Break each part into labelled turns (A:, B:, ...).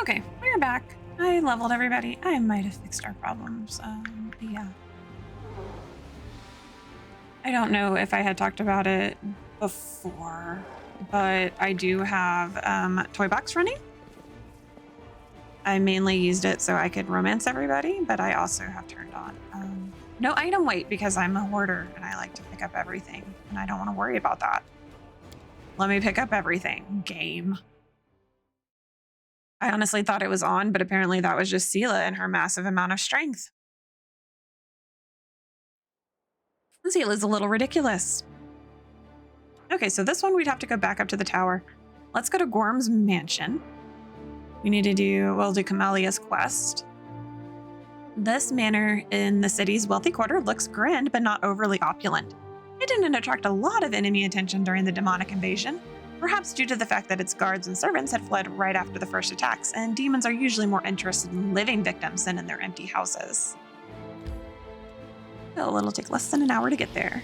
A: Okay, we're back. I leveled everybody. I might have fixed our problems. Yeah. I don't know if I had talked about it before, but I do have Toy Box running. I mainly used it so I could romance everybody, but I also have turned on no item weight because I'm a hoarder and I like to pick up everything and I don't want to worry about that. Let me pick up everything. Game. I honestly thought it was on, but apparently that was just Sela and her massive amount of strength. Sela's a little ridiculous. Okay, so this one we'd have to go back up to the tower. Let's go to Gwarm's mansion. We need to we'll do Camelia's quest. This manor in the city's wealthy quarter looks grand, but not overly opulent. It didn't attract a lot of enemy attention during the demonic invasion, perhaps due to the fact that its guards and servants had fled right after the first attacks, and demons are usually more interested in living victims than in their empty houses. It'll take less than an hour to get there.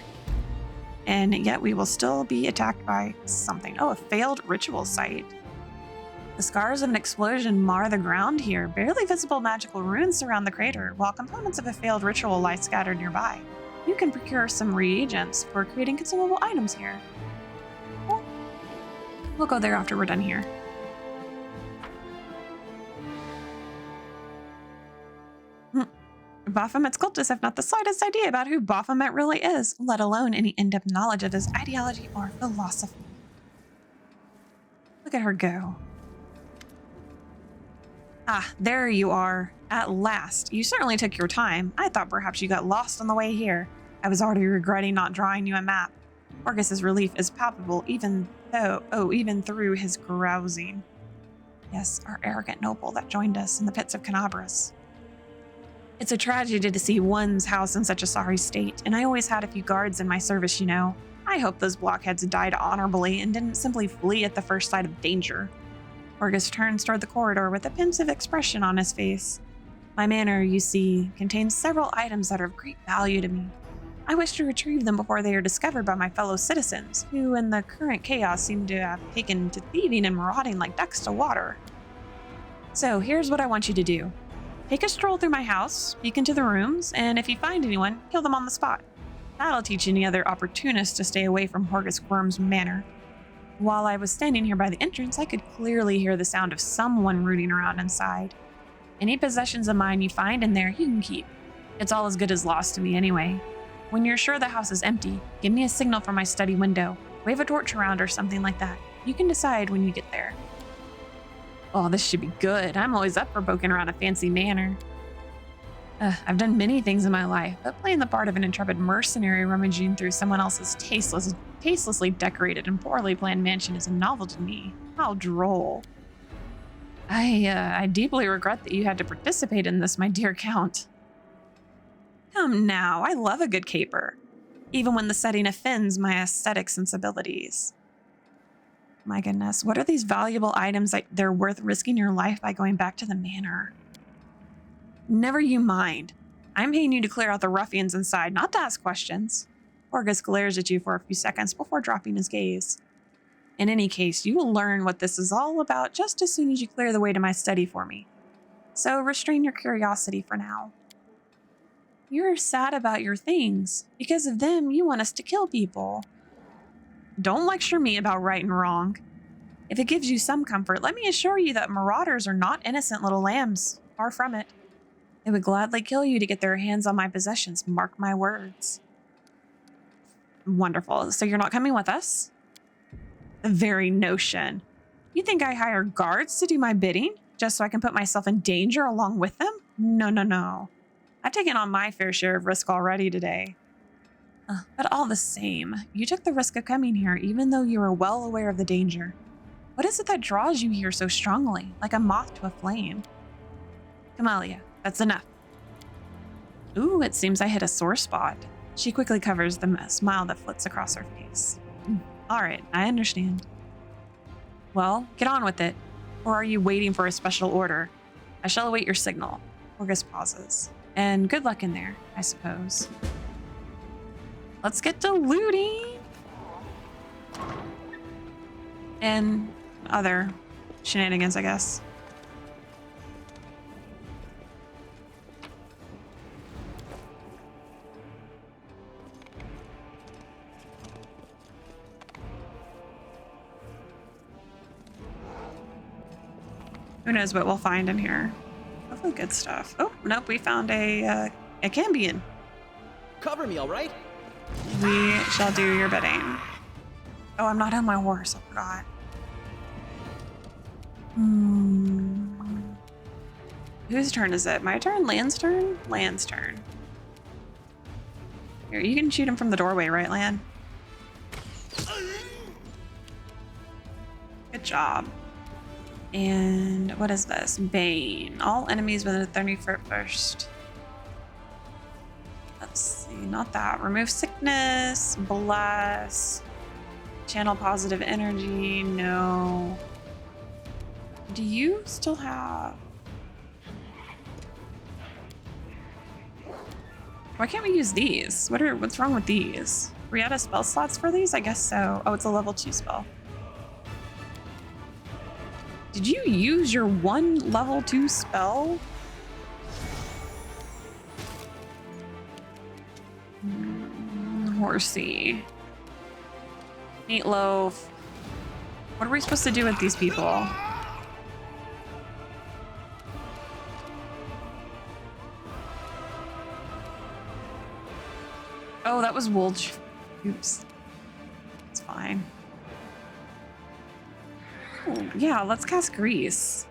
A: And yet we will still be attacked by something. Oh, a failed ritual site. The scars of an explosion mar the ground here. Barely visible magical runes surround the crater, while components of a failed ritual lie scattered nearby. You can procure some reagents for creating consumable items here. Well, we'll go there after we're done here. Baphomet's cultists have not the slightest idea about who Baphomet really is, let alone any in-depth knowledge of his ideology or philosophy. Look at her go. Ah, there you are. At last. You certainly took your time. I thought perhaps you got lost on the way here. I was already regretting not drawing you a map. Orgus's relief is palpable even through his grousing. Yes, our arrogant noble that joined us in the pits of Canabras. It's a tragedy to see one's house in such a sorry state, and I always had a few guards in my service, you know. I hope those blockheads died honorably and didn't simply flee at the first sight of danger. Orgus turns toward the corridor with a pensive expression on his face. My manor, you see, contains several items that are of great value to me. I wish to retrieve them before they are discovered by my fellow citizens, who in the current chaos seem to have taken to thieving and marauding like ducks to water. So here's what I want you to do. Take a stroll through my house, peek into the rooms, and if you find anyone, kill them on the spot. That'll teach any other opportunists to stay away from Horgus Gwarm's manor. While I was standing here by the entrance, I could clearly hear the sound of someone rooting around inside. Any possessions of mine you find in there, you can keep. It's all as good as lost to me anyway. When you're sure the house is empty, give me a signal from my study window. Wave a torch around or something like that. You can decide when you get there. Oh, this should be good. I'm always up for poking around a fancy manor. I've done many things in my life, but playing the part of an intrepid mercenary rummaging through someone else's tastelessly decorated and poorly planned mansion is a novel to me. How droll. I deeply regret that you had to participate in this, my dear Count. Come now, I love a good caper, even when the setting offends my aesthetic sensibilities. My goodness, what are these valuable items that they're worth risking your life by going back to the manor? Never you mind. I'm paying you to clear out the ruffians inside, not to ask questions. Orgus glares at you for a few seconds before dropping his gaze. In any case, you will learn what this is all about just as soon as you clear the way to my study for me. So restrain your curiosity for now. You're sad about your things. Because of them, you want us to kill people. Don't lecture me about right and wrong. If it gives you some comfort, let me assure you that marauders are not innocent little lambs. Far from it. They would gladly kill you to get their hands on my possessions, mark my words. Wonderful. So you're not coming with us? The very notion. You think I hire guards to do my bidding, just so I can put myself in danger along with them? No, no, no. I've taken on my fair share of risk already today. But all the same, you took the risk of coming here even though you were well aware of the danger. What is it that draws you here so strongly, like a moth to a flame? Camellia, that's enough. Ooh, it seems I hit a sore spot. She quickly covers the smile that flits across her face. All right, I understand. Well, get on with it. Or are you waiting for a special order? I shall await your signal. Orgus pauses. And good luck in there, I suppose. Let's get to looting. And other shenanigans, I guess. Who knows what we'll find in here. Hopefully good stuff. Oh, nope, we found a Cambion.
B: Cover me, all right?
A: We shall do your bidding. Oh, I'm not on my horse, I forgot. Whose turn is it? My turn? Land's turn? Land's turn. Here, you can shoot him from the doorway, right, Land? Good job. And what is this? Bane. All enemies within a 30-foot burst. Let's see, not that. Remove sickness, bless, channel positive energy. No. Do you still have? Why can't we use these? What's wrong with these? Are we out of spell slots for these? I guess so. Oh, it's a level 2 spell. Did you use your one level 2 spell? Horsey. Meatloaf. What are we supposed to do with these people? Oh, that was Wolch. Oops. It's fine. Oh, yeah, let's cast Grease.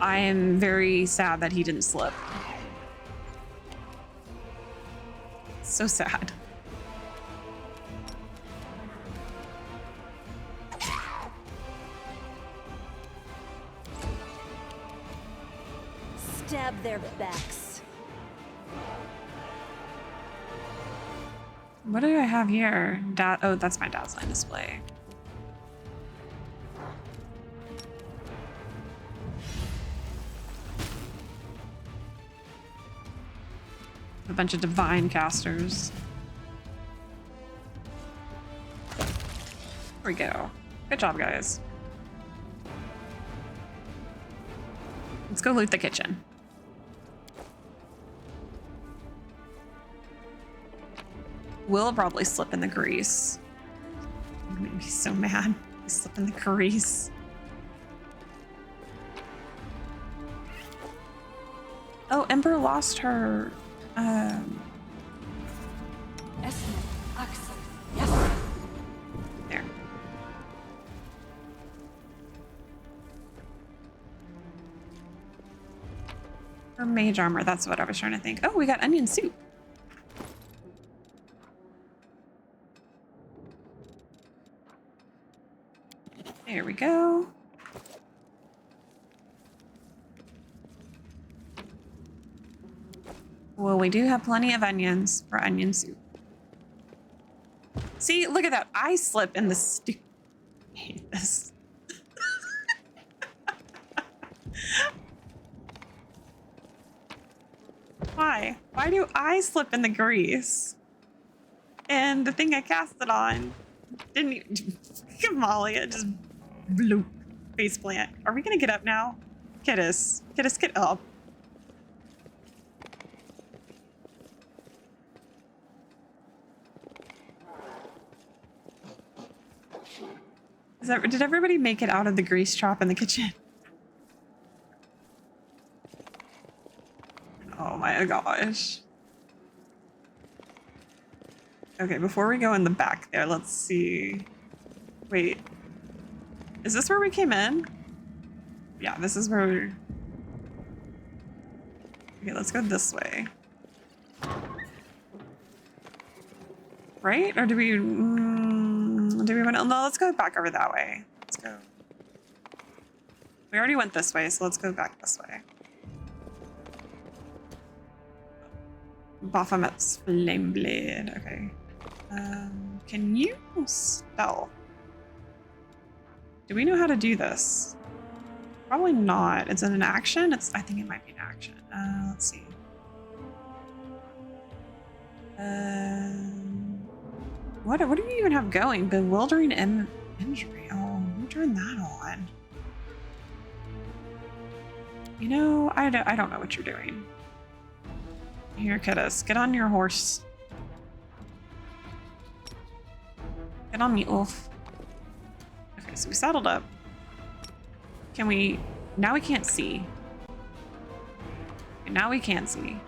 A: I am very sad that he didn't slip. So sad.
C: Stab their backs.
A: What do I have here? Oh, that's my dazzling display. A bunch of divine casters. There we go. Good job, guys. Let's go loot the kitchen. Will probably slip in the grease. I'm gonna be so mad. He slip in the grease. Oh, Ember lost her. There. Her mage armor. That's what I was trying to think. Oh, we got onion soup. There we go. Well, we do have plenty of onions for onion soup. See, look at that. I slip in the I hate this. Why? Why do I slip in the grease? And the thing I cast it on didn't even... Molly, it just blew face plant. Are we gonna get up now? Kidis, get up. Did everybody make it out of the grease trap in the kitchen? Oh my gosh. Okay, before we go in the back there, let's see. Wait. Is this where we came in? Yeah, this is where we're... Okay, let's go this way. Right? Or do we want to... No, let's go back over that way. Let's go. We already went this way, so let's go back this way. Baphomet's Flame Blade. Okay. Can you stealth? Do we know how to do this? Probably not. Is it an action? I think it might be an action. Let's see. What do you even have going? Bewildering injury. Oh, who turned that on? You know, I don't know what you're doing. Here, Kidis, get on your horse. Get on Meatloaf. Okay. Okay, so we saddled up. Can we... Now we can't see. Okay, now we can see.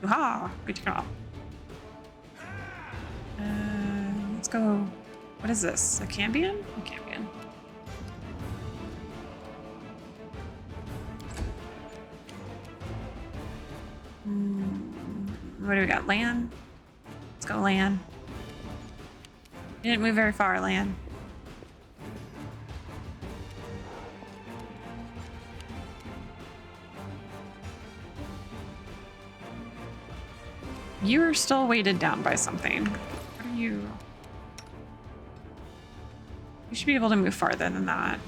A: Aha! Good job. Let's go. What is this? A Cambion? A Cambion. What do we got? Land? Let's go land. You didn't move very far, land. You're still weighted down by something. What are you? You should be able to move farther than that.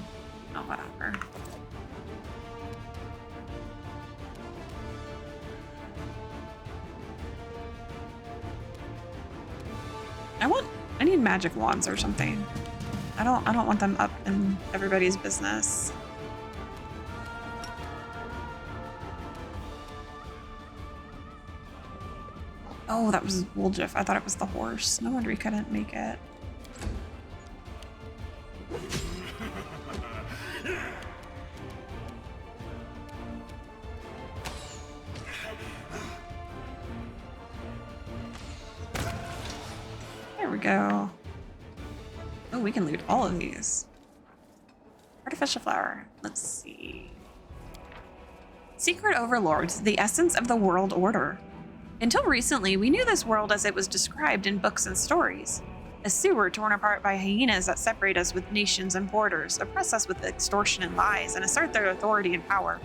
A: Oh, whatever. I need magic wands or something. I don't want them up in everybody's business. Oh, that was Wolgiff. I thought it was the horse. No wonder we couldn't make it. There we go. Oh, we can loot all of these. Artificial flower. Let's see. Secret overlords, the essence of the world order. Until recently, we knew this world as it was described in books and stories. A sewer torn apart by hyenas that separate us with nations and borders, oppress us with extortion and lies, and assert their authority and power.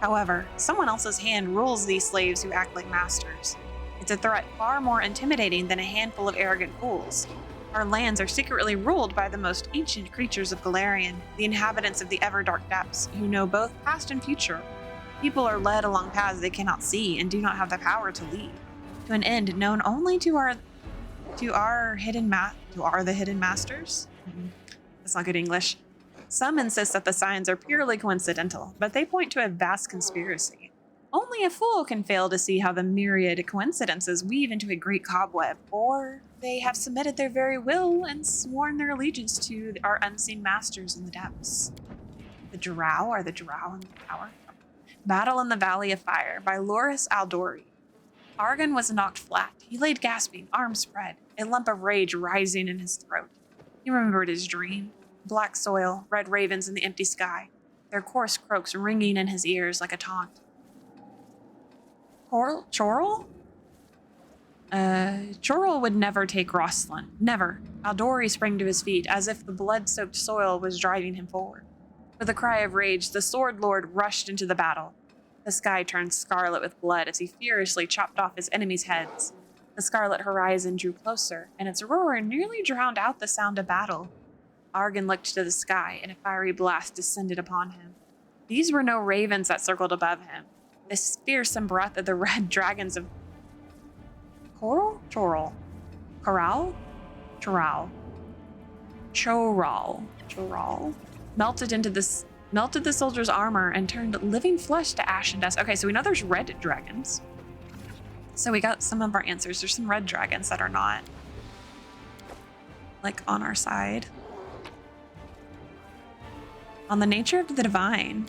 A: However, someone else's hand rules these slaves who act like masters. It's a threat far more intimidating than a handful of arrogant fools. Our lands are secretly ruled by the most ancient creatures of Galarian, the inhabitants of the ever-dark depths, who know both past and future. People are led along paths they cannot see and do not have the power to lead, to an end known only to the hidden masters. That's not good English. Some insist that the signs are purely coincidental, but they point to a vast conspiracy. Only a fool can fail to see how the myriad coincidences weave into a great cobweb, or they have submitted their very will and sworn their allegiance to our unseen masters in the depths. The Drow are the Drow in the tower. Battle in the Valley of Fire by Loris Aldori. Argon was knocked flat. He laid gasping, arms spread, a lump of rage rising in his throat. He remembered his dream. Black soil, red ravens in the empty sky, their coarse croaks ringing in his ears like a taunt. Chorrol? Chorrol would never take Rosslyn. Never. Aldori sprang to his feet, as if the blood-soaked soil was driving him forward. With a cry of rage, the Sword Lord rushed into the battle. The sky turned scarlet with blood as he furiously chopped off his enemies' heads. The scarlet horizon drew closer, and its roar nearly drowned out the sound of battle. Argon looked to the sky, and a fiery blast descended upon him. These were no ravens that circled above him. The fearsome breath of the red dragons of Chorrol? Chorral? Melted the soldier's armor and turned living flesh to ash and dust. Okay, so we know there's red dragons. So we got some of our answers. There's some red dragons that are not, like, on our side. On the nature of the divine.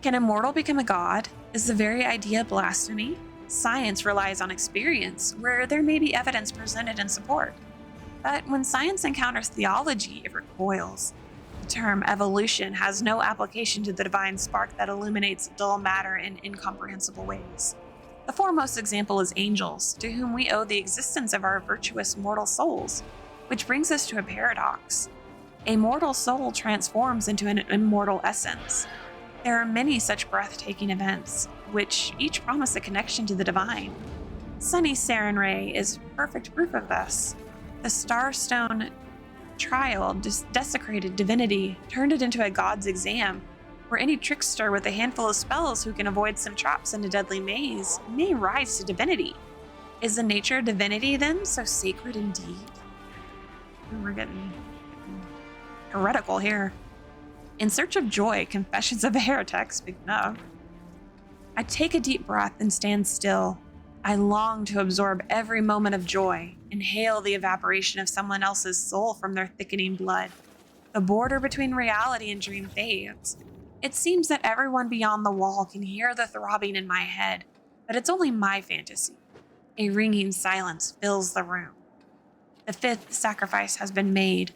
A: Can a mortal become a god? Is the very idea blasphemy? Science relies on experience, where there may be evidence presented in support. But when science encounters theology, it recoils. The term evolution has no application to the divine spark that illuminates dull matter in incomprehensible ways. The foremost example is angels, to whom we owe the existence of our virtuous mortal souls, which brings us to a paradox. A mortal soul transforms into an immortal essence. There are many such breathtaking events, which each promise a connection to the divine. Sunny Sarenrae is perfect proof of this. The Starstone trial desecrated divinity, turned it into a god's exam, where any trickster with a handful of spells who can avoid some traps in a deadly maze may rise to divinity. Is the nature of divinity, then, so sacred indeed? We're getting heretical here. In Search of Joy, Confessions of a Heretic, speaking of. I take a deep breath and stand still. I long to absorb every moment of joy, inhale the evaporation of someone else's soul from their thickening blood. The border between reality and dream fades. It seems that everyone beyond the wall can hear the throbbing in my head, but it's only my fantasy. A ringing silence fills the room. The fifth sacrifice has been made.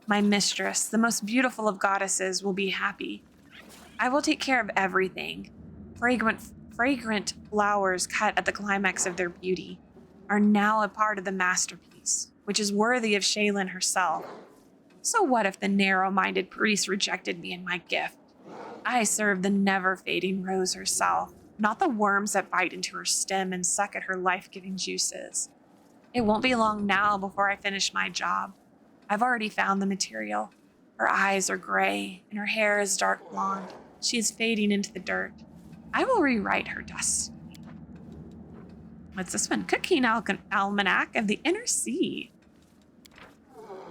A: My mistress, the most beautiful of goddesses, will be happy. I will take care of everything. Fragrant flowers cut at the climax of their beauty are now a part of the masterpiece, which is worthy of Shaylin herself. So what if the narrow-minded priest rejected me and my gift? I serve the never-fading rose herself, not the worms that bite into her stem and suck at her life-giving juices. It won't be long now before I finish my job. I've already found the material. Her eyes are gray, and her hair is dark blonde. She is fading into the dirt. I will rewrite her destiny. What's this one? Cooking Almanac of the Inner Sea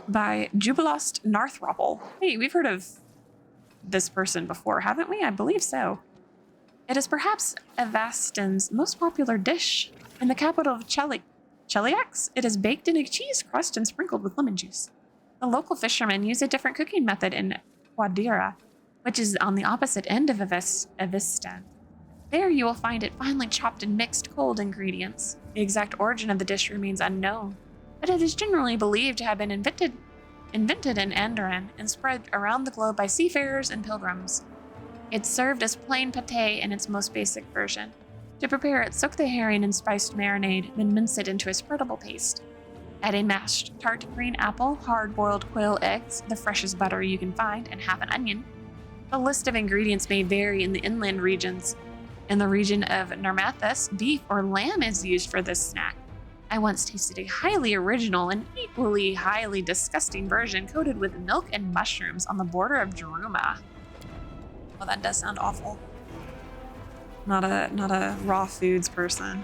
A: by Jubilost Narthropple. Hey, we've heard of this person before, haven't we? I believe so. It is perhaps Avastin's most popular dish. In the capital of Cheliax, it is baked in a cheese crust and sprinkled with lemon juice. The local fishermen use a different cooking method in Quadira, which is on the opposite end of Avestan. There you will find it finely chopped and mixed cold ingredients. The exact origin of the dish remains unknown, but it is generally believed to have been invented in Andoran and spread around the globe by seafarers and pilgrims. It's served as plain pâté in its most basic version. To prepare it, soak the herring in spiced marinade, then mince it into a spreadable paste. Add a mashed tart green apple, hard-boiled quail eggs, the freshest butter you can find, and half an onion. The list of ingredients may vary in the inland regions. In the region of Narmathus, beef or lamb is used for this snack. I once tasted a highly original and equally highly disgusting version coated with milk and mushrooms on the border of Jaruma. Well, that does sound awful. Not a raw foods person.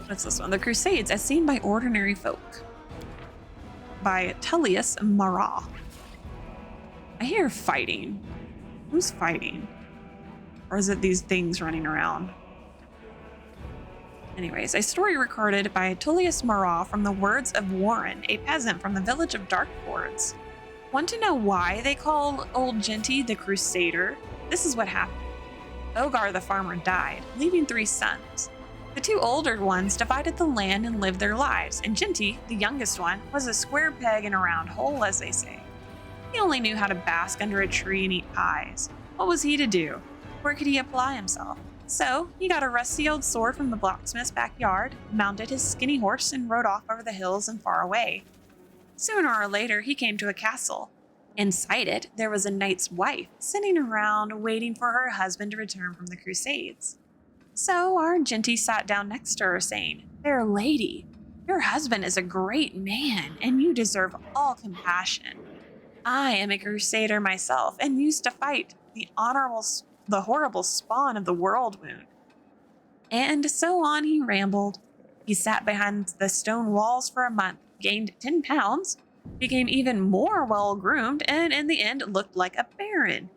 A: What's this one? The Crusades as seen by ordinary folk by Tullius Marah. I hear fighting. Who's fighting? Or is it these things running around? Anyways, a story recorded by Tullius Marah from the words of Warren, a peasant from the village of Darkfords. Want to know why they call old Genty the Crusader? This is what happened. Ogar the farmer died, leaving 3 sons. The 2 older ones divided the land and lived their lives, and Genty, the youngest one, was a square peg in a round hole, as they say. He only knew how to bask under a tree and eat pies. What was he to do? Where could he apply himself? So he got a rusty old sword from the blacksmith's backyard, mounted his skinny horse, and rode off over the hills and far away. Sooner or later, he came to a castle. Inside it, there was a knight's wife sitting around waiting for her husband to return from the Crusades. So our Genty sat down next to her, saying, "Fair lady, your husband is a great man, and you deserve all compassion. I am a crusader myself, and used to fight the horrible spawn of the Whirlwound." And so on he rambled. He sat behind the stone walls for a month, gained 10 pounds, became even more well-groomed, and in the end looked like a baron.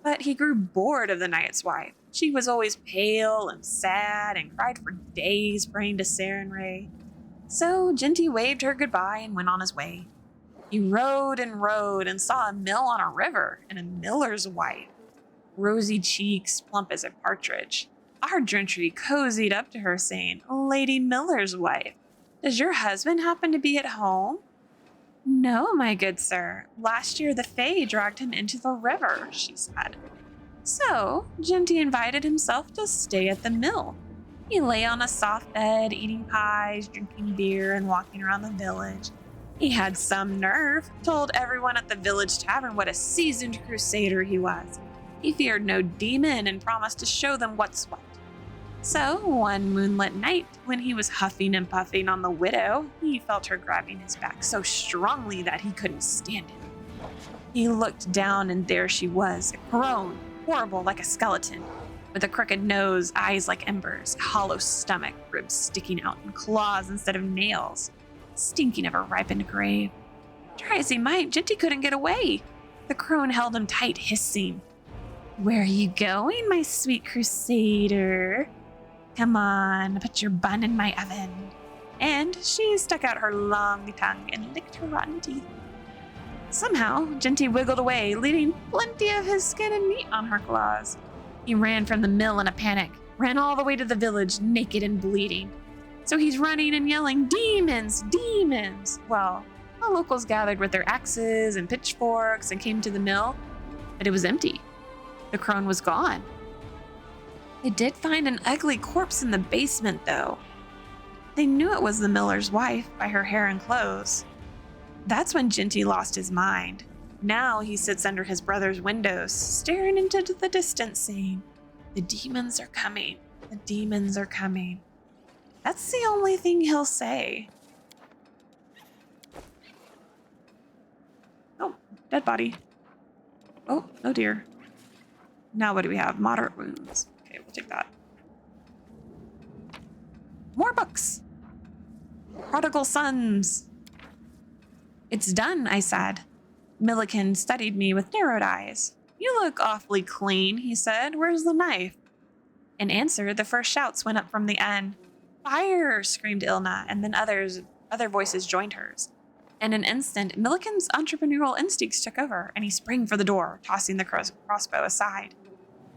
A: But he grew bored of the knight's wife. She was always pale and sad and cried for days praying to Sarenrae. So Genty waved her goodbye and went on his way. He rode and saw a mill on a river and a miller's wife. Rosy cheeks, plump as a partridge. Our Gentry cozied up to her, saying, "Lady Miller's wife, does your husband happen to be at home?" "No, my good sir. Last year the Fae dragged him into the river," she said. So Genty invited himself to stay at the mill. He lay on a soft bed, eating pies, drinking beer, and walking around the village. He had some nerve, told everyone at the village tavern what a seasoned crusader he was. He feared no demon and promised to show them what's what. So, one moonlit night, when he was huffing and puffing on the widow, he felt her grabbing his back so strongly that he couldn't stand it. He looked down, and there she was, grown, horrible like a skeleton, with a crooked nose, eyes like embers, a hollow stomach, ribs sticking out, and claws instead of nails, stinking of a ripened grave. Try as he might, Genty couldn't get away. The crone held him tight, hissing. Where are you going, my sweet crusader? Come on, put your bun in my oven. And she stuck out her long tongue and licked her rotten teeth. Somehow, Genty wiggled away, leaving plenty of his skin and meat on her claws. He ran from the mill in a panic, ran all the way to the village, naked and bleeding. So he's running and yelling, "Demons! Demons!" Well, the locals gathered with their axes and pitchforks and came to the mill, but it was empty. The crone was gone. They did find an ugly corpse in the basement, though. They knew it was the miller's wife by her hair and clothes. That's when Genty lost his mind. Now he sits under his brother's windows, staring into the distance, saying, "The demons are coming. The demons are coming." That's the only thing he'll say. Oh, dead body. Oh dear. Now what do we have? Moderate wounds. Okay, we'll take that. More books. Prodigal Sons. It's done, I said. Milliken studied me with narrowed eyes. You look awfully clean, he said. Where's the knife? In answer, the first shouts went up from the end. Fire! Screamed Ilna, and then other voices joined hers. In an instant, Milliken's entrepreneurial instincts took over, and he sprang for the door, tossing the crossbow aside.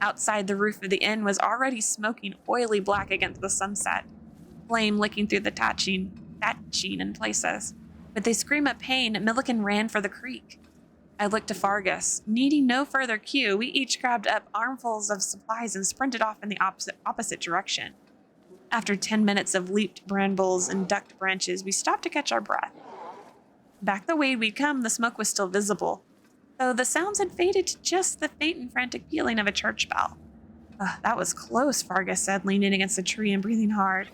A: Outside, the roof of the inn was already smoking oily black against the sunset, flame licking through the thatching in places. With a scream of pain, Milliken ran for the creek. I looked to Fargus. Needing no further cue, we each grabbed up armfuls of supplies and sprinted off in the opposite direction. After 10 minutes of leaped brambles and ducked branches, we stopped to catch our breath. Back the way we'd come, the smoke was still visible, though the sounds had faded to just the faint and frantic pealing of a church bell. That was close, Fargus said, leaning against a tree and breathing hard.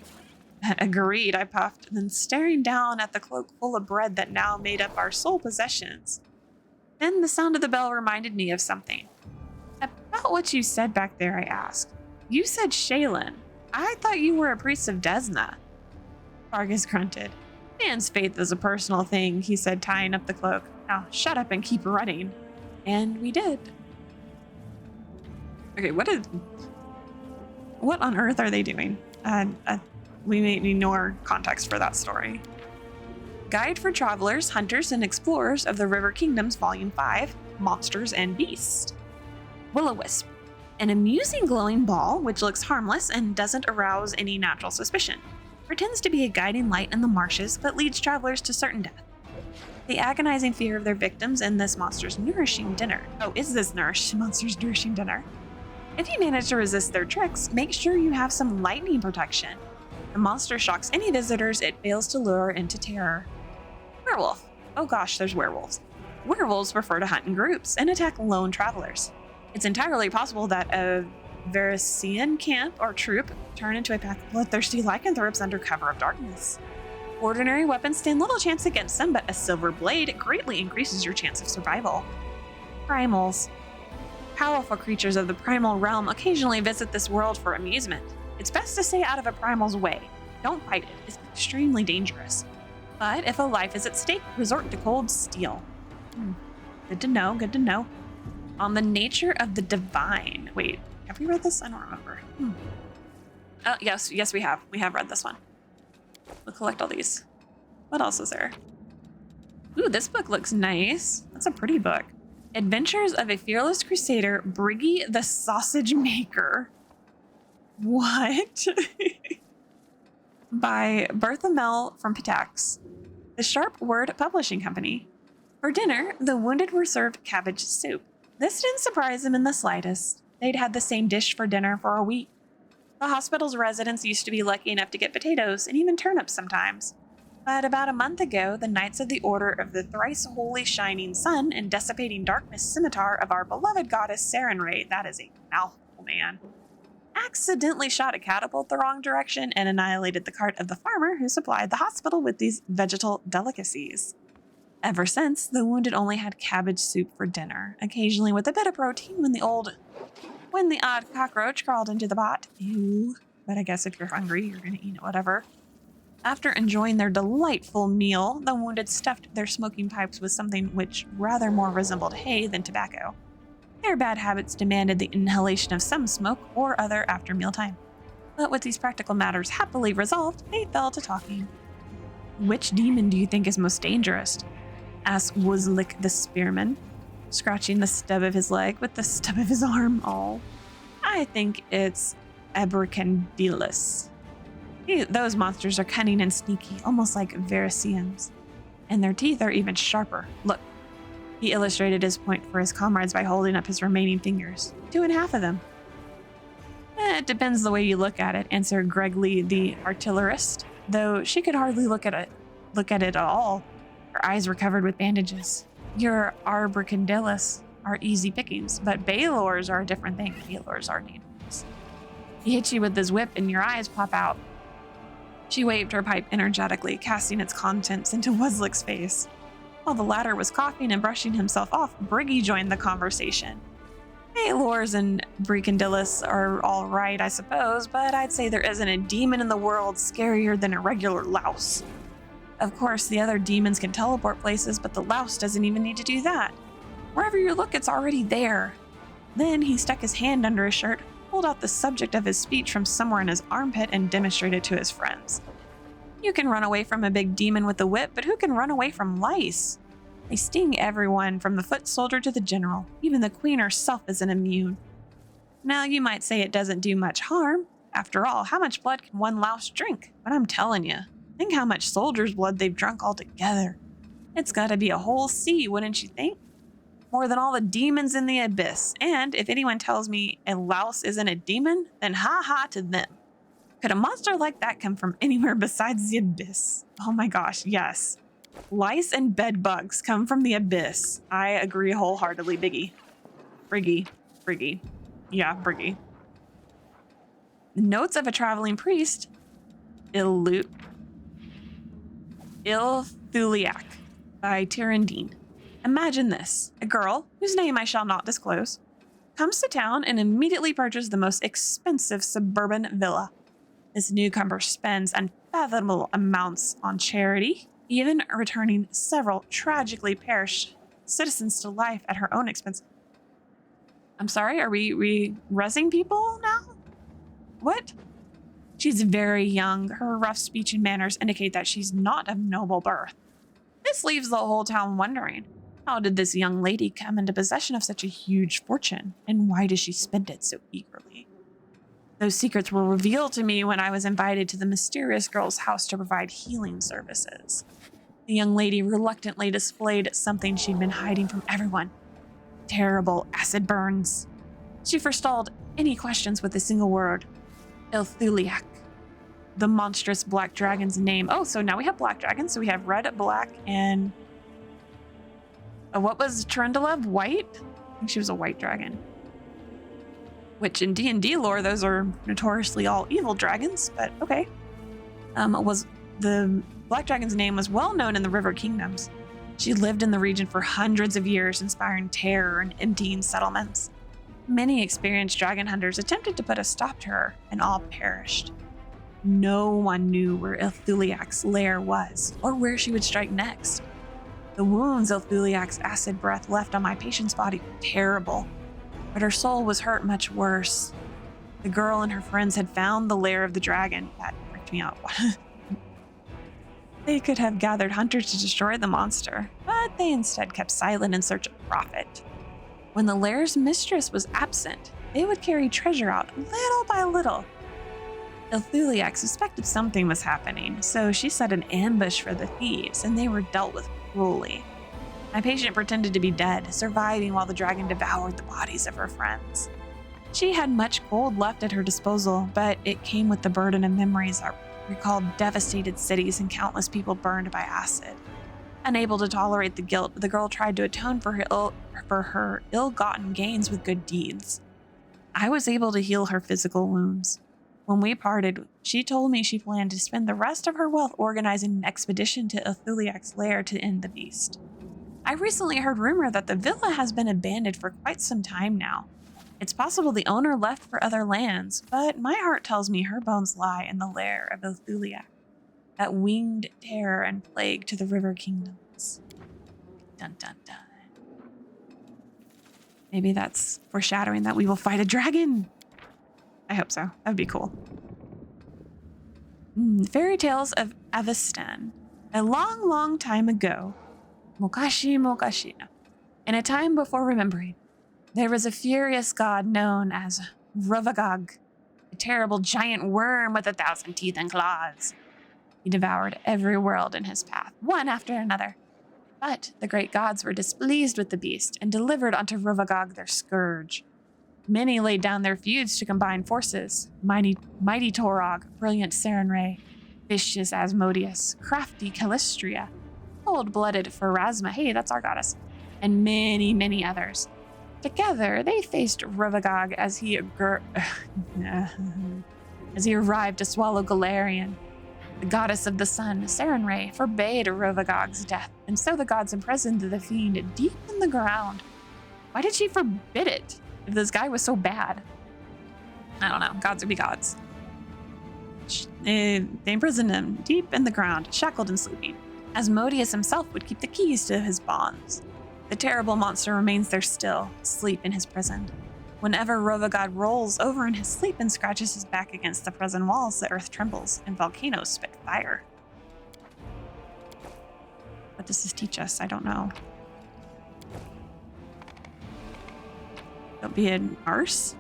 A: Agreed, I puffed, then staring down at the cloak full of bread that now made up our sole possessions. Then the sound of the bell reminded me of something. About what you said back there, I asked. You said Shaylin. I thought you were a priest of Desna. Fargus grunted. Man's faith is a personal thing, he said, tying up the cloak. Now shut up and keep running. And we did. Okay, what on earth are they doing? We may need more context for that story. Guide for Travelers, Hunters, and Explorers of the River Kingdoms, Volume 5, Monsters and Beasts. Will-o-wisp. An amusing glowing ball, which looks harmless and doesn't arouse any natural suspicion. Pretends to be a guiding light in the marshes, but leads travelers to certain death. The agonizing fear of their victims in this monster's nourishing dinner. Oh, is this monster's nourishing dinner? If you manage to resist their tricks, make sure you have some lightning protection. The monster shocks any visitors it fails to lure into terror. Werewolf. Oh gosh, there's werewolves. Werewolves prefer to hunt in groups and attack lone travelers. It's entirely possible that a Varisian camp or troop turn into a pack of bloodthirsty lycanthropes under cover of darkness. Ordinary weapons stand little chance against them, but a silver blade greatly increases your chance of survival. Primals. Powerful creatures of the primal realm occasionally visit this world for amusement. It's best to stay out of a primal's way. Don't fight it. It's extremely dangerous. But if a life is at stake, resort to cold steel. Good to know, good to know. On the nature of the divine. Wait, have we read this? I don't remember. Oh, yes, we have. We have read this one. We'll collect all these. What else is there? Ooh, this book looks nice. That's a pretty book. Adventures of a Fearless Crusader, Briggy the Sausage Maker. What? By Bertha Mell from Pitax, the Sharp Word Publishing Company. For dinner, the wounded were served cabbage soup. This didn't surprise them in the slightest. They'd had the same dish for dinner for a week. The hospital's residents used to be lucky enough to get potatoes and even turnips sometimes. But about a month ago, the Knights of the Order of the Thrice Holy Shining Sun and Dissipating Darkness Scimitar of our beloved goddess Sarenrae, that is a mouthful, man, accidentally shot a catapult the wrong direction and annihilated the cart of the farmer who supplied the hospital with these vegetal delicacies. Ever since, the wounded only had cabbage soup for dinner, occasionally with a bit of protein when the odd cockroach crawled into the pot. Ew. But I guess if you're hungry, you're gonna eat it, whatever. After enjoying their delightful meal, the wounded stuffed their smoking pipes with something which rather more resembled hay than tobacco. Their bad habits demanded the inhalation of some smoke or other after mealtime. But with these practical matters happily resolved, they fell to talking. "Which demon do you think is most dangerous?" asked Wuzlik the spearman, scratching the stub of his leg with the stub of his arm. "Oh, I think it's Abracandilus. Those monsters are cunning and sneaky, almost like Verisians. And their teeth are even sharper. Look." He illustrated his point for his comrades by holding up his remaining fingers. 2.5 of them. It depends the way you look at it, answered Greg Lee, the artillerist, though she could hardly look at it at all. Her eyes were covered with bandages. Your Arbracandillus are easy pickings, but Baylors are a different thing. Baylors are dangerous. He hits you with his whip and your eyes pop out. She waved her pipe energetically, casting its contents into Wuzlik's face. While the latter was coughing and brushing himself off, Briggy joined the conversation. Baylors and Bracandillus are all right, I suppose, but I'd say there isn't a demon in the world scarier than a regular louse. Of course, the other demons can teleport places, but the louse doesn't even need to do that. Wherever you look, it's already there. Then he stuck his hand under his shirt, pulled out the subject of his speech from somewhere in his armpit, and demonstrated it to his friends. You can run away from a big demon with a whip, but who can run away from lice? They sting everyone, from the foot soldier to the general. Even the queen herself isn't immune. Now, you might say it doesn't do much harm. After all, how much blood can one louse drink? But I'm telling you, think how much soldier's blood they've drunk altogether. It's got to be a whole sea, wouldn't you think? More than all the demons in the abyss. And if anyone tells me a louse isn't a demon, then ha-ha to them. Could a monster like that come from anywhere besides the abyss? Oh my gosh, yes. Lice and bed bugs come from the abyss. I agree wholeheartedly, Biggie. Briggy. Yeah, Briggy. Notes of a traveling priest. Ilthuliac by Tyrandine. Imagine this. A girl, whose name I shall not disclose, comes to town and immediately purchases the most expensive suburban villa. This newcomer spends unfathomable amounts on charity, even returning several tragically perished citizens to life at her own expense. I'm sorry, are we rezzing people now? What? She's very young. Her rough speech and manners indicate that she's not of noble birth. This leaves the whole town wondering, how did this young lady come into possession of such a huge fortune, and why does she spend it so eagerly? Those secrets were revealed to me when I was invited to the mysterious girl's house to provide healing services. The young lady reluctantly displayed something she'd been hiding from everyone. Terrible acid burns. She forestalled any questions with a single word. Ilthuliac. The monstrous black dragon's name. Oh, so now we have black dragons. So we have red, black, and... what was Trendalev? White? I think she was a white dragon. Which in D&D lore, those are notoriously all evil dragons, but okay. Was the Black Dragon's name was well known in the River Kingdoms. She lived in the region for hundreds of years, inspiring terror and emptying settlements. Many experienced dragon hunters attempted to put a stop to her, and all perished. No one knew where Ilthuliac's lair was, or where she would strike next. The wounds Ilthuliac's acid breath left on my patient's body were terrible, but her soul was hurt much worse. The girl and her friends had found the lair of the dragon. That freaked me out. They could have gathered hunters to destroy the monster, but they instead kept silent in search of profit. When the lair's mistress was absent, they would carry treasure out little by little. Ilthuliac suspected something was happening, so she set an ambush for the thieves, and they were dealt with cruelly. My patient pretended to be dead, surviving while the dragon devoured the bodies of her friends. She had much gold left at her disposal, but it came with the burden of memories that recalled devastated cities and countless people burned by acid. Unable to tolerate the guilt, the girl tried to atone for her ill-gotten gains with good deeds. I was able to heal her physical wounds. When we parted, she told me she planned to spend the rest of her wealth organizing an expedition to Ilthuliac's lair to end the beast. I recently heard rumor that the villa has been abandoned for quite some time now. It's possible the owner left for other lands, but my heart tells me her bones lie in the lair of Ilthuliac, that winged terror and plague to the River Kingdoms. Dun dun dun. Maybe that's foreshadowing that we will fight a dragon. I hope so. That would be cool. Fairy Tales of Avestan. A long, long time ago. Mokashi Mokashi. In a time before remembering, there was a furious god known as Rovagog, a terrible giant worm with 1,000 teeth and claws. He devoured every world in his path, one after another. But the great gods were displeased with the beast and delivered unto Rovagog their scourge. Many laid down their feuds to combine forces. Mighty Torog, brilliant Sarenrae, vicious Asmodeus, crafty Calistria, cold-blooded Pharasma, hey, that's our goddess, and many, many others. Together, they faced Rovagog as he arrived to swallow Galarian. The goddess of the sun, Sarenrae, forbade Rovagog's death, and so the gods imprisoned the fiend deep in the ground. Why did she forbid it if this guy was so bad? I don't know. Gods would be gods. They imprisoned him deep in the ground, shackled and sleeping. Asmodeus himself would keep the keys to his bonds. The terrible monster remains there still, asleep in his prison. Whenever Rovagog rolls over in his sleep and scratches his back against the prison walls, the earth trembles and volcanoes spit fire. What does this teach us? I don't know. Don't be an arse?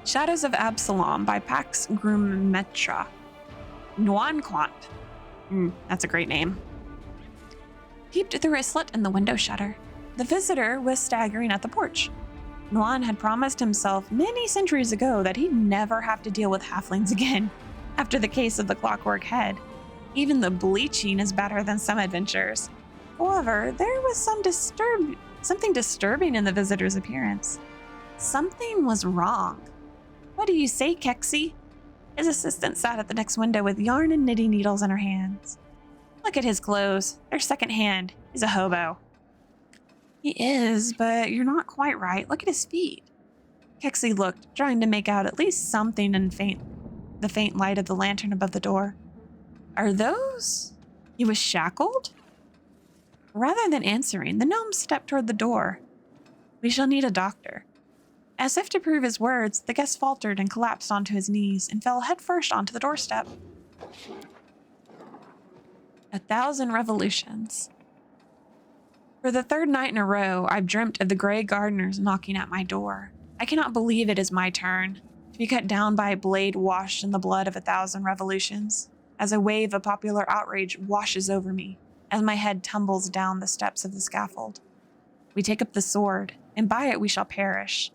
A: Shadows of Absalom by Pax Grumetra. Nuanquant. That's a great name. Peeped through a slit in the window shutter. The visitor was staggering at the porch. Nuan had promised himself many centuries ago that he'd never have to deal with halflings again after the case of the clockwork head. Even the bleaching is better than some adventures. However, there was something disturbing in the visitor's appearance. Something was wrong. What do you say, Kexi? His assistant sat at the next window with yarn and knitting needles in her hands. Look at his clothes. They're secondhand. He's a hobo. He is, but you're not quite right. Look at his feet. Kexi looked, trying to make out at least something in the faint light of the lantern above the door. Are those? He was shackled? Rather than answering, the gnome stepped toward the door. We shall need a doctor. As if to prove his words, the guest faltered and collapsed onto his knees and fell headfirst onto the doorstep. 1,000 revolutions. For the third night in a row, I've dreamt of the gray gardeners knocking at my door. I cannot believe it is my turn to be cut down by a blade washed in the blood of 1,000 revolutions, as a wave of popular outrage washes over me, as my head tumbles down the steps of the scaffold. We take up the sword, and by it we shall perish.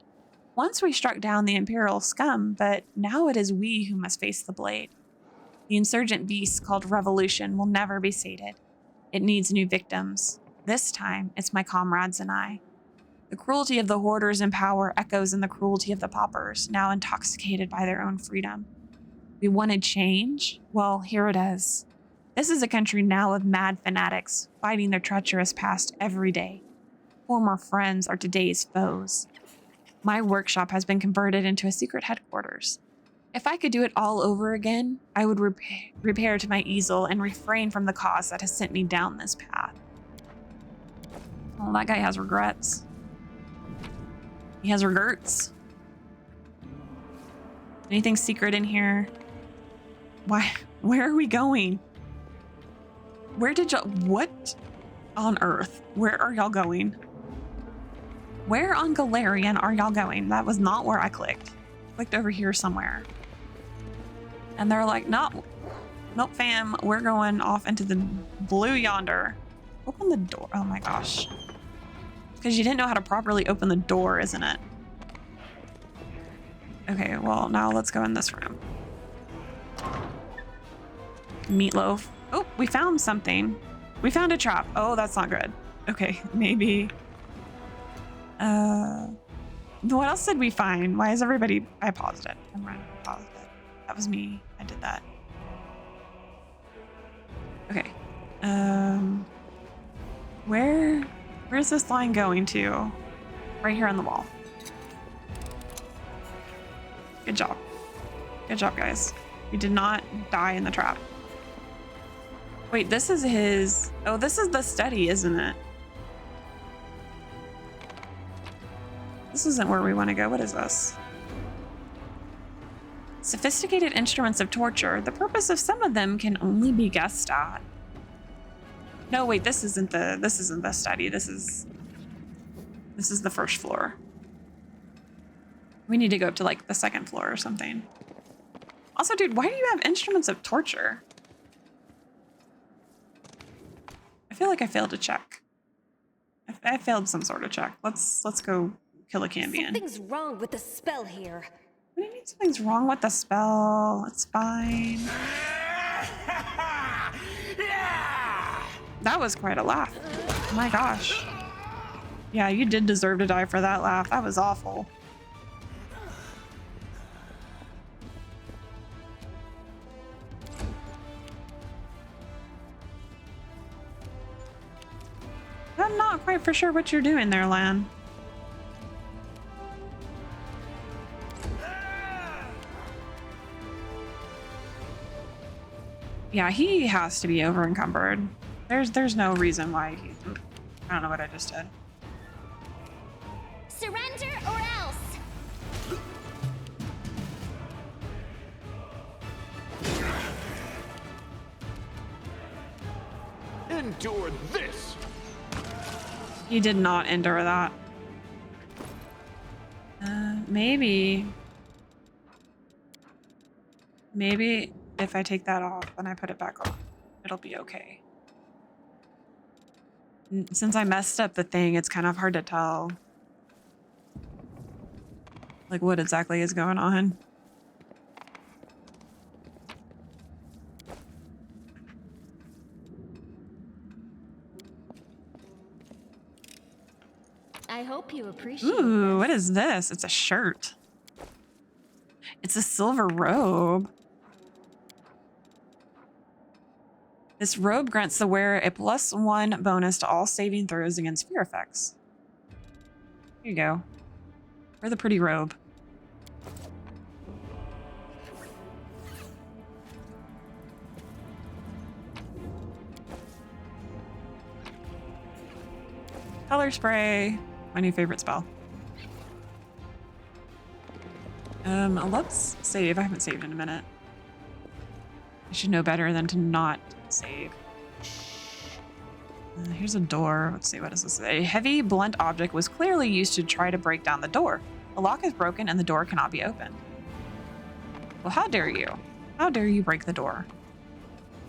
A: Once we struck down the imperial scum, but now it is we who must face the blade. The insurgent beast called revolution will never be sated. It needs new victims. This time, it's my comrades and I. The cruelty of the hoarders in power echoes in the cruelty of the paupers, now intoxicated by their own freedom. We wanted change? Well, here it is. This is a country now of mad fanatics, fighting their treacherous past every day. Former friends are today's foes. My workshop has been converted into a secret headquarters. If I could do it all over again, I would repair to my easel and refrain from the cause that has sent me down this path. Oh, that guy has regrets. He has regrets. Anything secret in here? Why? Where are we going? Where did y'all... What on earth? Where are y'all going? Where on Galarian are y'all going? That was not where I clicked. Clicked over here somewhere. And they're like, nope, fam, we're going off into the blue yonder. Open the door. Oh my gosh. Because you didn't know how to properly open the door, isn't it? Okay, well, now let's go in this room. Meatloaf. Oh, we found something. We found a trap. Oh, that's not good. Okay, maybe. What else did we find? Why is everybody... I paused it. I'm running. Paused it. That was me. I did that. Okay. Where's this line going to? Right here on the wall. Good job. Good job, guys. We did not die in the trap. Wait, this is his... Oh, this is the study, isn't it? This isn't where we want to go. What is this? Sophisticated instruments of torture. The purpose of some of them can only be guessed at. No, wait, this isn't the study. This is the first floor. We need to go up to like the second floor or something. Also, dude, why do you have instruments of torture? I feel like I failed a check. I failed some sort of check. Let's go kill a Cambion.
C: Something's wrong with the spell here.
A: What do you mean something's wrong with the spell? It's fine. That was quite a laugh. Oh my gosh. Yeah, you did deserve to die for that laugh. That was awful. I'm not quite for sure what you're doing there, Lan. Yeah, he has to be over encumbered. There's no reason why he... I don't know what I just did.
C: Surrender or else.
D: Endure this.
A: He did not endure that. Maybe if I take that off and I put it back on, it'll be okay. Since I messed up the thing, it's kind of hard to tell like what exactly is going on.
C: I hope you appreciate
A: Ooh,
C: this.
A: what is this? It's a shirt. It's a silver robe. This robe grants the wearer a +1 bonus to all saving throws against fear effects. Here you go. Wear the pretty robe. Color spray. My new favorite spell. Let's save. I haven't saved in a minute. I should know better than to not save. Here's a door. Let's see, what is this? A heavy, blunt object was clearly used to try to break down the door. The lock is broken and the door cannot be opened. Well, how dare you? How dare you break the door?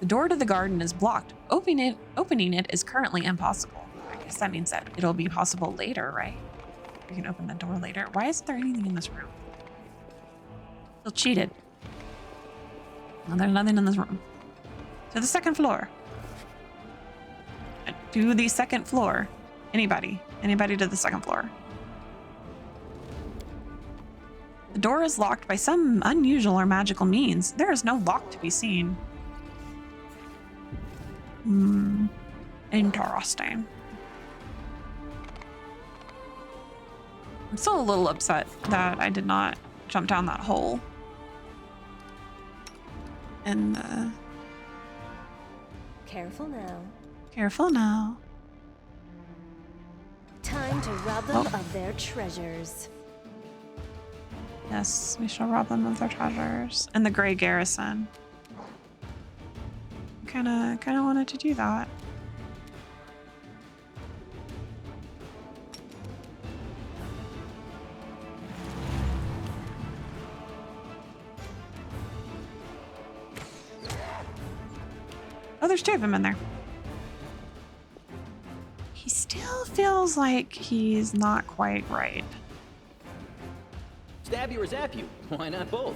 A: The door to the garden is blocked. Opening it is currently impossible. I guess that means that it'll be possible later, right? We can open the door later. Why isn't there anything in this room? Still cheated. No, there's nothing in this room. To the second floor. To the second floor. Anybody to the second floor. The door is locked by some unusual or magical means. There is no lock to be seen. Interesting. I'm still a little upset that I did not jump down that hole. And
C: Careful now.
A: careful now.
C: Time to rob them of their treasures.
A: Yes, we shall rob them of their treasures. And the Grey Garrison. Kinda wanted to do that. Oh, there's two of them in there. He still feels like he's not quite right.
B: Stab you or zap you? Why not both?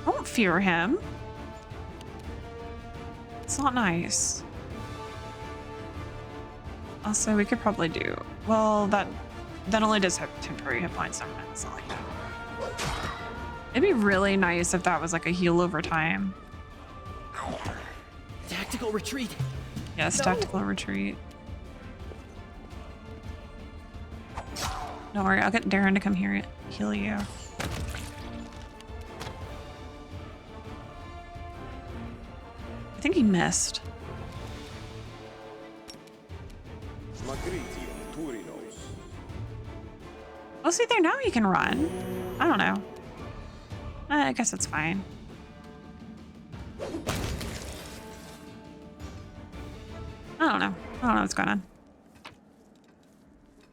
A: Don't fear him. It's not nice. Also, we could probably do... Well, that only does have temporary hit points. Never mind, it's not like that. It'd be really nice if that was like a heal over time.
B: Tactical retreat.
A: Yes, tactical retreat. Don't worry, I'll get Darren to come here and heal you. I think he missed. Oh, see there, now you can run. I don't know. I guess it's fine. I don't know. I don't know what's going on.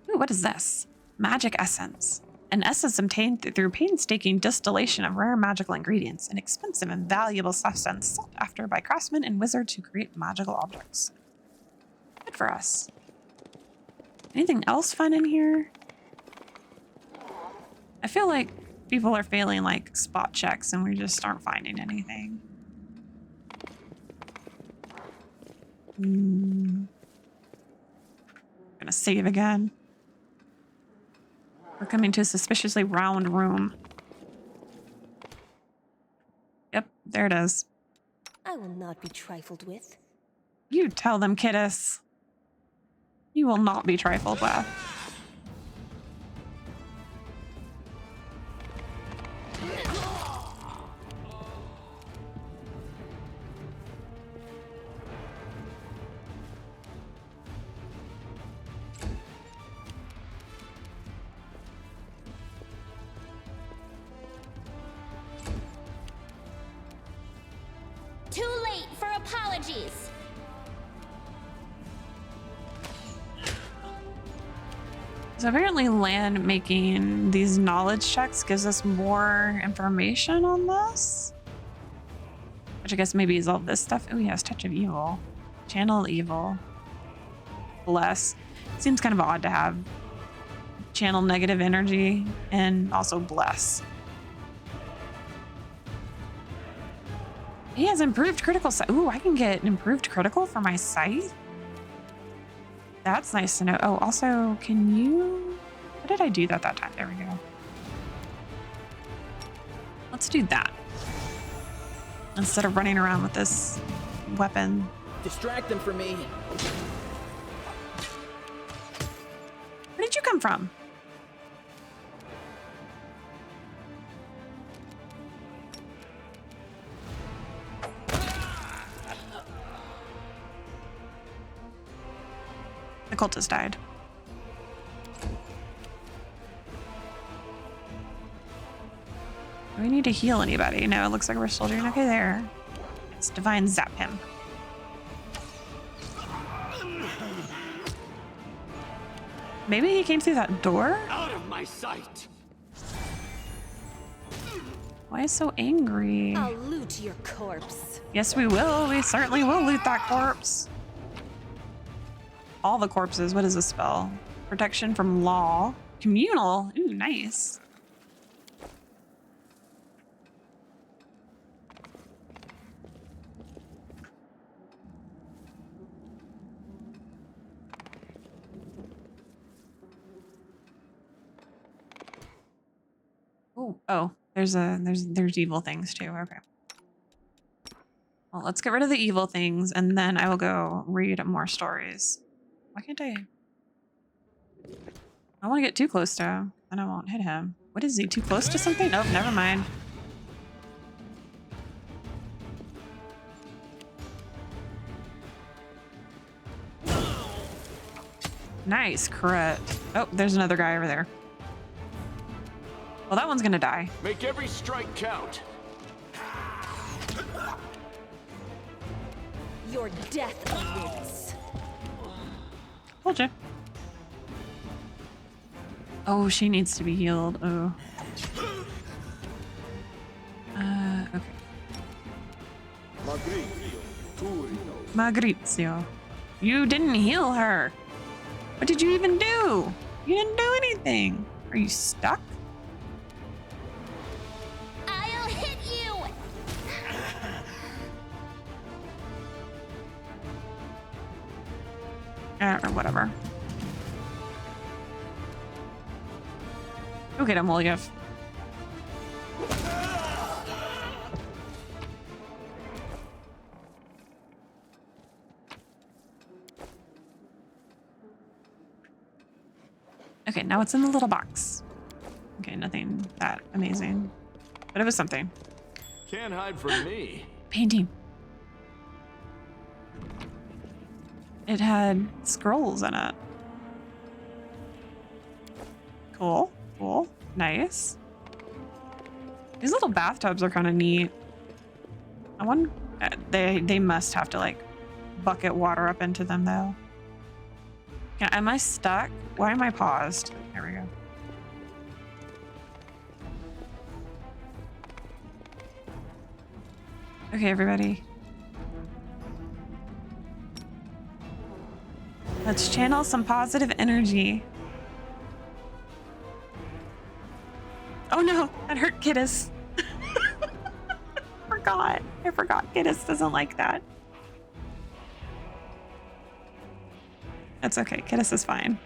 A: Ooh, what is this? Magic essence. An essence obtained through painstaking distillation of rare magical ingredients, an expensive and valuable substance sought after by craftsmen and wizards who create magical objects. Good for us. Anything else fun in here? I feel like people are failing like spot checks and we just aren't finding anything. Gonna save again. We're coming to a suspiciously round room. Yep, there it is.
C: I will not be trifled with.
A: You tell them, Kidis. You will not be trifled with.
C: Too late for apologies.
A: So apparently land making these knowledge checks gives us more information on this. Which I guess maybe is all this stuff. Oh yes, touch of evil. Channel evil. Bless. Seems kind of odd to have channel negative energy and also bless. He has improved critical sight. Ooh, I can get improved critical for my sight. That's nice to know. Oh, also, can you... What did I do that time? There we go. Let's do that. Instead of running around with this weapon.
B: Distract them for me.
A: Where did you come from? The cultist died. Do we need to heal anybody? No, it looks like we're still doing okay there. Let's divine zap him. Maybe he came through that door?
D: Out of my sight.
A: Why is so angry?
C: I'll loot your corpse.
A: Yes, we will. We certainly will loot that corpse. All the corpses. What is this spell? Protection from law. Communal. Ooh, nice. Oh, there's evil things too. Okay. Well, let's get rid of the evil things and then I will go read more stories. Why can't I want to get too close to him and I won't hit him. What is he? Too close to something? Nope, never mind. Nice crit. Oh, there's another guy over there. Well, that one's gonna die.
D: Make every strike count.
C: Your death awaits.
A: Told you. Oh, she needs to be healed. Oh. Okay. Maurizio. You didn't heal her. What did you even do? You didn't do anything. Are you stuck?
C: I'll hit you.
A: Or whatever. Go get him, Wolgif. Okay, now what's in the little box? Okay, nothing that amazing. But it was something.
D: Can't hide from me.
A: Painting. It had scrolls in it. Cool, cool, nice. These little bathtubs are kind of neat. I wonder, they must have to like bucket water up into them though. Yeah, am I stuck? Why am I paused? There we go. Okay, everybody. Let's channel some positive energy. Oh no, that hurt Kidis. I forgot. Kidis doesn't like that. That's okay. Kidis is fine.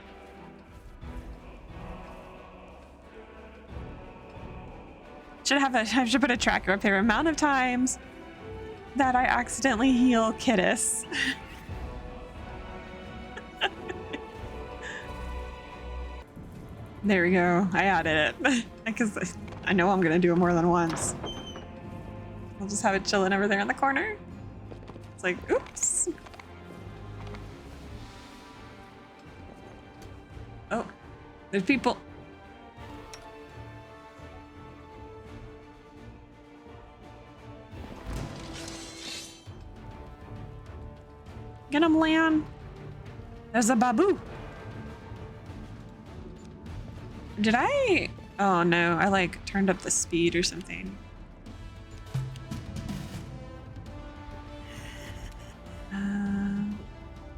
A: I should put a tracker up there. Amount of times that I accidentally heal Kidis. There we go. I added it because I know I'm gonna do it more than once. I'll just have it chilling over there in the corner. It's like, oops. Oh, there's people. Get him, Lan. There's a babu. Did I? Oh no, I like turned up the speed or something.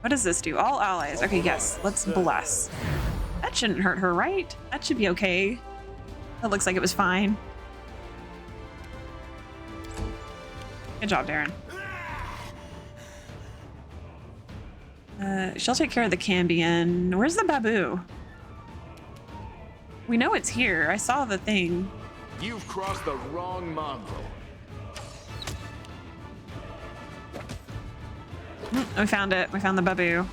A: What does this do? All allies. Okay, yes. Let's bless. That shouldn't hurt her, right? That should be okay. That looks like it was fine. Good job, Darren. She'll take care of the Cambion. Where's the Babu? We know it's here. I saw the thing.
D: You've crossed the wrong mongrel.
A: We found it. We found the Babu.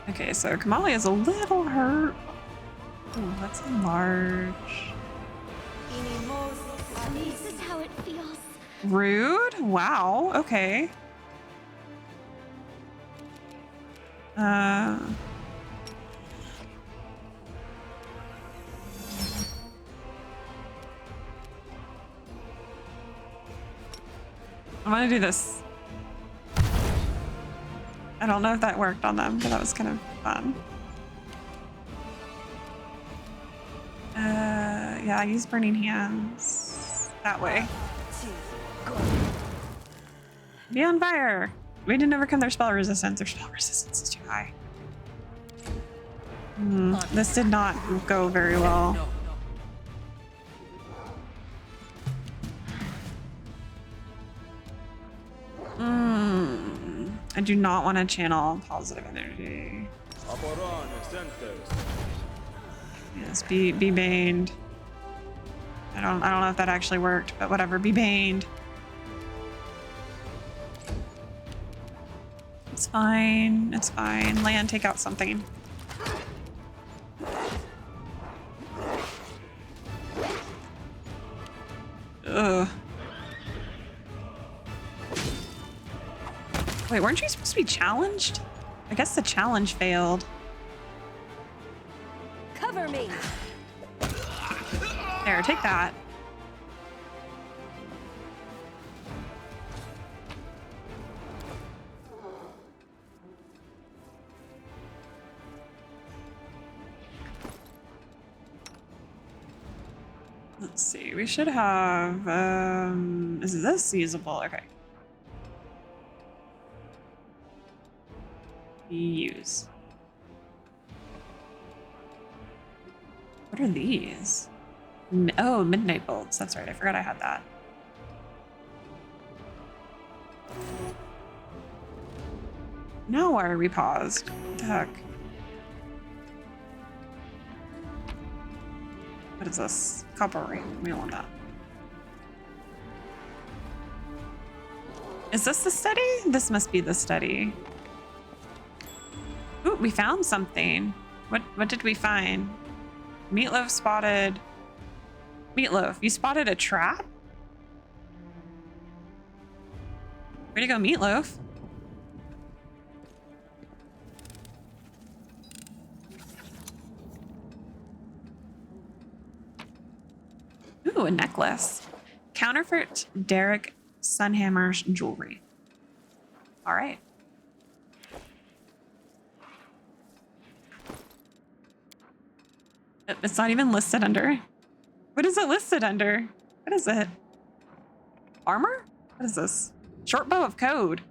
A: Okay, so Kamali is a little hurt. Ooh, let's enlarge.
C: This is how it feels.
A: Rude? Wow, okay. I'm gonna do this. I don't know if that worked on them, but that was kind of fun. Yeah, use burning hands that way. Be on fire. We didn't overcome their spell resistance. Their spell resistance is too high. This did not go very well. I do not want to channel positive energy. Yes, be baned. I don't know if that actually worked, but whatever. Be baned. It's fine. It's fine. Land, take out something. Ugh. Wait, weren't you supposed to be challenged? I guess the challenge failed.
C: Cover me.
A: There, take that. Let's see, we should have, is this usable? Okay. Use. What are these? Oh, midnight bolts. That's right. I forgot I had that. Now why are we paused? What the heck? What is this? Copper ring. We don't want that. Is this the study? This must be the study. Ooh, we found something. What did we find? Meatloaf spotted. Meatloaf, you spotted a trap? Way to go, Meatloaf. Ooh, a necklace. Counterfeit Derek Sunhammer's jewelry. All right. It's not even listed under. What is it listed under? What is it? Armor? What is this? Short bow of code.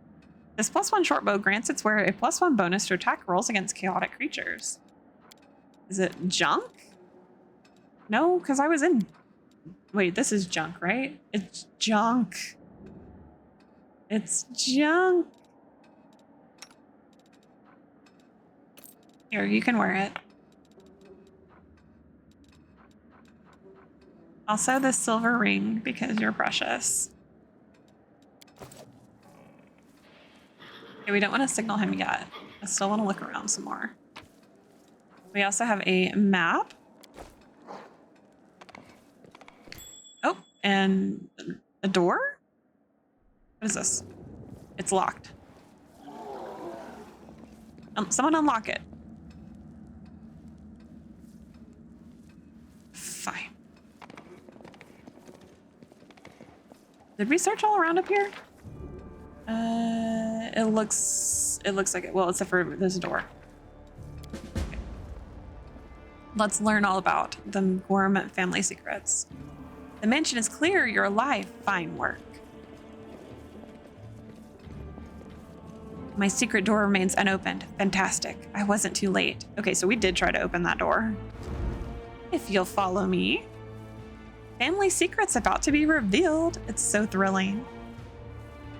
A: This +1 short bow grants its wearer a +1 bonus to attack rolls against chaotic creatures. Is it junk? No, because I was in... Wait, this is junk, right? It's junk. It's junk. Here, you can wear it. Also the silver ring because you're precious. Okay, we don't want to signal him yet. I still want to look around some more. We also have a map. Oh, and a door? What is this? It's locked. Someone unlock it. Fine. Did we search all around up here? It looks like it. Well, except for this door. Okay. Let's learn all about the Gwarm family secrets. The mansion is clear. You're alive. Fine work. My secret door remains unopened. Fantastic. I wasn't too late. Okay, so we did try to open that door. If you'll follow me. Family secrets about to be revealed. It's so thrilling.